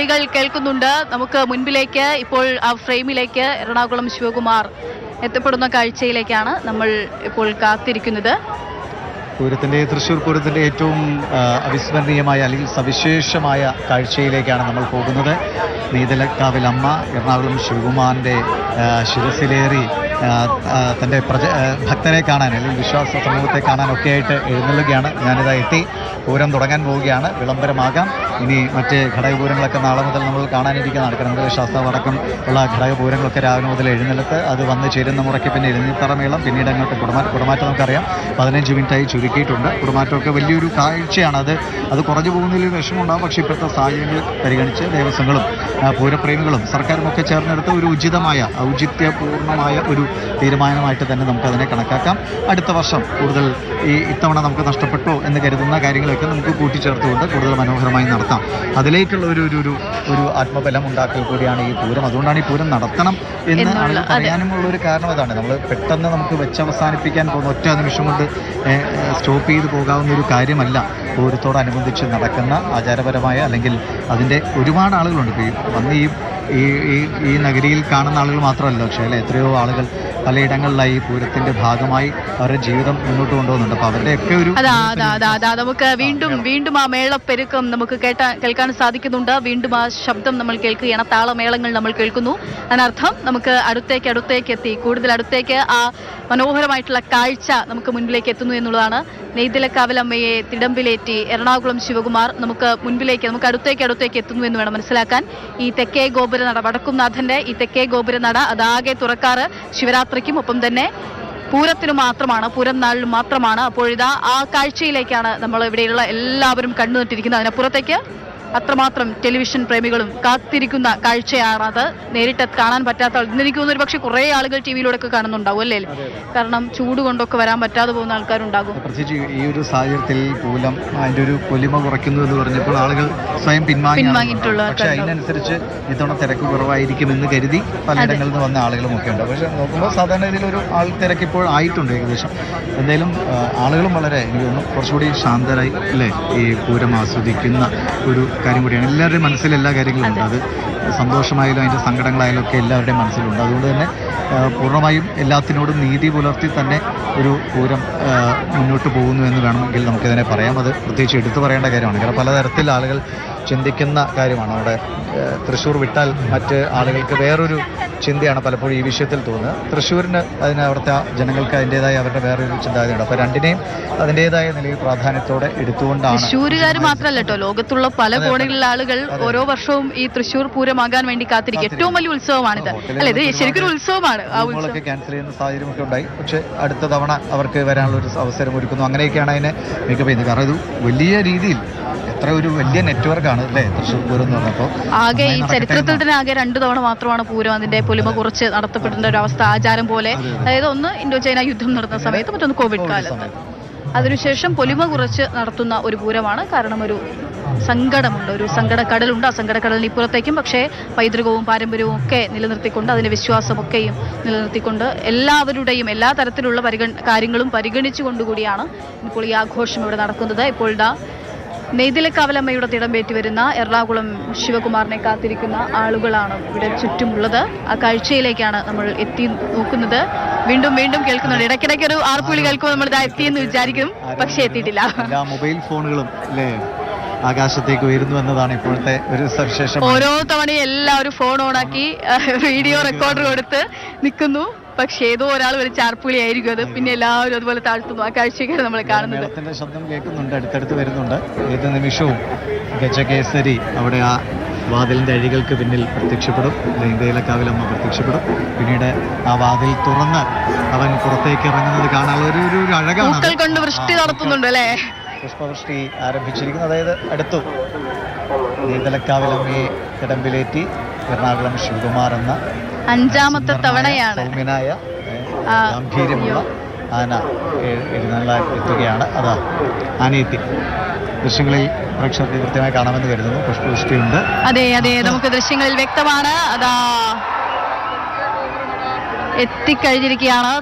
വിളികൾ കേൾക്കുന്നുണ്ട്. നമുക്ക് മുൻപിലേക്ക് ഇപ്പോൾ ആ ഫ്രെയിമിലേക്ക് എറണാകുളം ശിവകുമാർ എത്തപ്പെടുന്ന കാഴ്ചയിലേക്കാണ് നമ്മൾ ഇപ്പോൾ കാത്തിരിക്കുന്നത്. തൃശ്ശൂർ പൂരത്തിൻ്റെ ഏറ്റവും അവിസ്മരണീയമായ അല്ലെങ്കിൽ സവിശേഷമായ കാഴ്ചയിലേക്കാണ് നമ്മൾ പോകുന്നത്. നെയ്തലക്കാവിൽ അമ്മ എറണാകുളം ശിവകുമാറിൻ്റെ ശിരസിലേറി തൻ്റെ ഭക്തരെ കാണാൻ അല്ലെങ്കിൽ വിശ്വാസ സമൂഹത്തെ കാണാനൊക്കെ ആയിട്ട് എഴുന്നള്ളുകയാണ്. ഞാനിതാ എത്തി. പൂരം തുടങ്ങാൻ പോവുകയാണ്. വിളംബരമാകാം. ഇനി മറ്റ് ഘടകപൂരങ്ങളൊക്കെ നാളെ മുതൽ നമ്മൾ കാണാനിരിക്കുന്നതാണ്. കടമ്പല ശാസ്താവടക്കം ഉള്ള ഘടകപൂരങ്ങളൊക്കെ രാവിലെ മുതൽ എഴുന്നള്ളത്ത്, അത് വന്ന് ചേരുന്ന മുറയ്ക്ക് പിന്നെ എഴുന്നേത്തറമേളം, പിന്നീട് അങ്ങോട്ട് കുടമാറ്റം നമുക്കറിയാം 15 മിനിറ്റായി ചുരുക്കിയിട്ടുണ്ട്. കുടമാറ്റമൊക്കെ വലിയൊരു കാഴ്ചയാണ്. അത് കുറഞ്ഞു പോകുന്നതിൽ വിഷമമുണ്ടാകും. പക്ഷേ ഇപ്പോഴത്തെ സാഹചര്യങ്ങൾ പരിഗണിച്ച് ദേവസ്വങ്ങളും പൂരപ്രേമികളും സർക്കാരും ഒക്കെ ചേർന്നെടുത്ത ഒരു ഉചിതമായ ഔചിത്യപൂർണമായ ഒരു തീരുമാനമായിട്ട് തന്നെ നമുക്കതിനെ കണക്കാക്കാം. അടുത്ത വർഷം കൂടുതൽ ഇത്തവണ നമുക്ക് നഷ്ടപ്പെട്ടോ എന്ന് കരുതുന്ന കാര്യങ്ങളൊക്കെ നമുക്ക് കൂട്ടിച്ചേർത്തുകൊണ്ട് കൂടുതൽ മനോഹരമായി നടത്താം. അതിലേക്കുള്ള ഒരു ആത്മബലം ഉണ്ടാക്കൽ കൂടിയാണ് ഈ പൂരം. അതുകൊണ്ടാണ് ഈ പൂരം നടത്തണം എന്ന് ആളുകൾ പറയാനുമുള്ള ഒരു കാരണം അതാണ്. നമ്മൾ പെട്ടെന്ന് നമുക്ക് വെച്ചവസാനിപ്പിക്കാൻ പോകുന്ന ഒറ്റ നിമിഷം കൊണ്ട് സ്റ്റോപ്പ് ചെയ്ത് പോകാവുന്ന ഒരു കാര്യമല്ല പൂരത്തോടനുബന്ധിച്ച് നടക്കുന്ന ആചാരപരമായ അല്ലെങ്കിൽ അതിൻ്റെ ഒരുപാട് ആളുകളുണ്ട്. വന്ന് ഈ നഗരിയിൽ കാണുന്ന ആളുകൾ മാത്രമല്ല, പക്ഷേ എത്രയോ ആളുകൾ പലയിടങ്ങളിലായി പൂരത്തിന്റെ ഭാഗമായി അവരുടെ ജീവിതം മുന്നോട്ട് കൊണ്ടുപോകുന്നുണ്ട്. അപ്പൊ അവരുടെയൊക്കെ ഒരു നമുക്ക് വീണ്ടും ആ മേളപ്പെരുക്കം നമുക്ക് കേൾക്കാൻ സാധിക്കുന്നുണ്ട്. വീണ്ടും ആ ശബ്ദം നമ്മൾ കേൾക്കുകയാണ്. താളമേളങ്ങൾ നമ്മൾ കേൾക്കുന്നു. അതിനർത്ഥം നമുക്ക് അടുത്തേക്ക് എത്തി കൂടുതൽ അടുത്തേക്ക് ആ മനോഹരമായിട്ടുള്ള കാഴ്ച നമുക്ക് മുൻപിലേക്ക് എത്തുന്നു എന്നുള്ളതാണ്. നെയ്തലക്കാവിലമ്മയെ തിടമ്പിലേറ്റി എറണാകുളം ശിവകുമാർ നമുക്ക് അടുത്തേക്ക് എത്തുന്നു എന്ന് വേണം മനസ്സിലാക്കാൻ. ഈ തെക്കേ ഗോപുരനട, വടക്കുംനാഥന്റെ ഈ തെക്കേ ഗോപുരനട അതാകെ തുറക്കാറ് ശിവരാത്രിക്കും ഒപ്പം തന്നെ പൂരത്തിനു മാത്രമാണ്, പൂരം നാളിലും മാത്രമാണ്. അപ്പോഴിതാ ആ കാഴ്ചയിലേക്കാണ് നമ്മൾ ഇവിടെയുള്ള എല്ലാവരും കണ്ണുനട്ടിരിക്കുന്നത്. അതിനപ്പുറത്തേക്ക് അത്രമാത്രം ടെലിവിഷൻ പ്രേമികളും കാത്തിരിക്കുന്ന കാഴ്ചയാണത്. നേരിട്ട് കാണാൻ പറ്റാത്ത എനിക്ക് തോന്നുന്നു പക്ഷെ കുറേ ആളുകൾ ടി വിയിലൂടെ ഒക്കെ കാണുന്നുണ്ടാവും അല്ലേ? കാരണം ചൂട് കൊണ്ടൊക്കെ വരാൻ പറ്റാതെ പോകുന്ന ആൾക്കാരുണ്ടാകും. പ്രത്യേകിച്ച് ഈ ഒരു സാഹചര്യത്തിൽ പൂരം അതിൻ്റെ ഒരു പൊലിമ കുറയ്ക്കുന്നു എന്ന് പറഞ്ഞപ്പോൾ ആളുകൾ സ്വയം പിൻവാങ്ങിയിട്ടുള്ള, പക്ഷെ അതിനനുസരിച്ച് ഇത്തവണ തിരക്ക് കുറവായിരിക്കുമെന്ന് കരുതി പലയിടങ്ങളിൽ നിന്ന് വന്ന ആളുകളും ഒക്കെ ഉണ്ട്. പക്ഷെ നോക്കുമ്പോൾ സാധാരണ ഇതിലൊരു ആൾ തിരക്ക് ഇപ്പോൾ ആയിട്ടുണ്ട് ഏകദേശം. എന്തായാലും ആളുകളും വളരെ എനിക്ക് തോന്നുന്നു കുറച്ചുകൂടി ശാന്തരായി അല്ലേ ഈ പൂരം ആസ്വദിക്കുന്ന ഒരു കാര്യം കൂടിയാണ്. എല്ലാവരുടെയും മനസ്സിൽ എല്ലാ കാര്യങ്ങളും ഉണ്ട്. അത് സന്തോഷമായാലും അതിൻ്റെ സങ്കടങ്ങളായാലും ഒക്കെ എല്ലാവരുടെയും മനസ്സിലുണ്ട്. അതുകൊണ്ട് തന്നെ പൂർണ്ണമായും എല്ലാത്തിനോടും നീതി പുലർത്തി തന്നെ ഒരു പൂരം മുന്നോട്ട് പോകുന്നു എന്ന് വേണമെങ്കിൽ നമുക്കിതിനെ പറയാം. അത് പ്രത്യേകിച്ച് എടുത്തു പറയേണ്ട കാര്യമാണ്. കാരണം പലതരത്തിൽ ആളുകൾ ചിന്തിക്കുന്ന കാര്യമാണ്. അവിടെ തൃശ്ശൂർ വിട്ടാൽ മറ്റ് ആളുകൾക്ക് വേറൊരു ചിന്തയാണ് പലപ്പോഴും ഈ വിഷയത്തിൽ തോന്നുന്നത്. തൃശ്ശൂരിന് അവിടുത്തെ ജനങ്ങൾക്ക് അതിൻ്റെതായ അവരുടെ വേറൊരു ചിന്താഗതിയുണ്ട്. അപ്പോൾ രണ്ടിനെയും അതിൻ്റെതായ നിലയിൽ പ്രാധാന്യത്തോടെ എടുത്തുകൊണ്ടാണ്. തൃശ്ശൂരുകാർ മാത്രമല്ല കേട്ടോ, ലോകത്തുള്ള പല കോണുകളിലുള്ള ആളുകൾ ഓരോ വർഷവും ഈ തൃശ്ശൂർ പൂരമാകാൻ വേണ്ടി കാത്തിരിക്കും. ഏറ്റവും വലിയ ഉത്സവമാണിത് അല്ലെ? ഇത് ശരിക്കും ഉത്സവമാണ്. ക്യാൻസൽ ചെയ്യുന്ന സാഹചര്യമൊക്കെ ഉണ്ടായി. പക്ഷെ അടുത്ത തവണ അവർക്ക് വരാനുള്ള ഒരു അവസരം ഒരുക്കുന്നു. അങ്ങനെയൊക്കെയാണ് അതിനെ മേക്കപ്പ് ചെയ്യുന്നത്. കാരണം ഇത് വലിയ രീതിയിൽ എത്ര ഒരു വലിയ നെറ്റ്വർക്കാണ് അല്ലേ തൃശ്ശൂർ പൂരം എന്ന് പറഞ്ഞപ്പോൾ. ആകെ ഈ ചരിത്രത്തിൽ തന്നെ ആകെ 2 തവണ മാത്രമാണ് പൂരം അതിന്റെ പൊലിമ കുറച്ച് നടത്തപ്പെടേണ്ട ഒരു അവസ്ഥ, ആചാരം പോലെ. അതായത് ഒന്ന് ഇൻഡോ ചൈന യുദ്ധം നടന്ന സമയത്ത്, മറ്റൊന്ന് കോവിഡ് കാലത്ത്. അതിനുശേഷം പൊലിമ കുറച്ച് നടത്തുന്ന ഒരു പൂരമാണ്. കാരണം ഒരു സങ്കടമുണ്ട്, ഒരു സങ്കടക്കടലുണ്ട്. ആ സങ്കടക്കടലിന് ഇപ്പുറത്തേക്കും പക്ഷേ പൈതൃകവും പാരമ്പര്യവും ഒക്കെ നിലനിർത്തിക്കൊണ്ട് അതിൻ്റെ വിശ്വാസമൊക്കെയും നിലനിർത്തിക്കൊണ്ട് എല്ലാവരുടെയും എല്ലാ തരത്തിലുള്ള കാര്യങ്ങളും പരിഗണിച്ചുകൊണ്ടുകൂടിയാണ് ഇപ്പോൾ ഈ ആഘോഷം ഇവിടെ നടക്കുന്നത്. ഇപ്പോൾ നെയ്തലക്കാവിലമ്മയുടെ തിടമ്പേറ്റി വരുന്ന എറണാകുളം ശിവകുമാറിനെ കാത്തിരിക്കുന്ന ആളുകളാണ് ഇവിടെ ചുറ്റുമുള്ളത്. ആ കാഴ്ചയിലേക്കാണ് നമ്മൾ എത്തി നോക്കുന്നത്. വീണ്ടും കേൾക്കുന്നുണ്ട്. ഇടയ്ക്കിടയ്ക്ക് ഒരു ആർപ്പുവിളി കേൾക്കുമ്പോൾ നമ്മൾ ഇതാ എത്തിയെന്ന് വിചാരിക്കും, പക്ഷേ എത്തിയിട്ടില്ല. മൊബൈൽ ഫോണുകളും അല്ലേ ആകാശത്തേക്ക് ഉയരുന്നു എന്നതാണ് ഇപ്പോഴത്തെ ഒരു സവിശേഷം. ഓരോ തവണയും എല്ലാവരും ഫോൺ ഓണാക്കി വീഡിയോ റെക്കോർഡർ കൊടുത്ത് നിൽക്കുന്നു. പക്ഷേ ഏതോ ഒരാൾ ഒരു ചാർപ്പുളി ആയിരിക്കും അത്. പിന്നെ എല്ലാവരും അതുപോലെ താഴ്ത്തുന്നു. ആ കാഴ്ചയൊക്കെയാണ് നമ്മൾ കാണുന്നത്. ശബ്ദം കേൾക്കുന്നുണ്ട്, അടുത്തടുത്ത് വരുന്നുണ്ട്. ഏത് നിമിഷവും ഗജകേസരി അവിടെ ആ വാതിലിന്റെ അഴികൾക്ക് പിന്നിൽ പ്രത്യക്ഷപ്പെടും. നെയ്തലക്കാവിലമ്മ പ്രത്യക്ഷപ്പെടും. പിന്നീട് ആ വാതിൽ തുറന്ന് അവൻ പുറത്തേക്ക് ഇറങ്ങുന്നത് കാണാനുള്ള ഒരു അഴകാണ്. പൂക്കൾ കൊണ്ട് വൃഷ്ടി നടത്തുന്നുണ്ട് അല്ലേ? പുഷ്പവൃഷ്ടി ആരംഭിച്ചിരിക്കുന്നു. അതായത് അടുത്തു നെയ്തലക്കാവിലമ്മയെ തിടമ്പിലേറ്റി എറണാകുളം ശിവകുമാർ എന്ന 5ാമത്തെ തവണയാണ് സൗമ്യനായ ഗാംഭീര്യമുള്ള ആന എത്തുകയാണ്. അതാ ആനയെത്തി. ദൃശ്യങ്ങളിൽ പ്രേക്ഷകർക്ക് കൃത്യമായി കാണാമെന്ന് കരുതുന്നു. പുഷ്പവൃഷ്ടിയുണ്ട്. അതെ നമുക്ക് ദൃശ്യങ്ങളിൽ വ്യക്തമാണ്. അതാ എത്തിക്കഴിഞ്ഞിരിക്കുകയാണ്.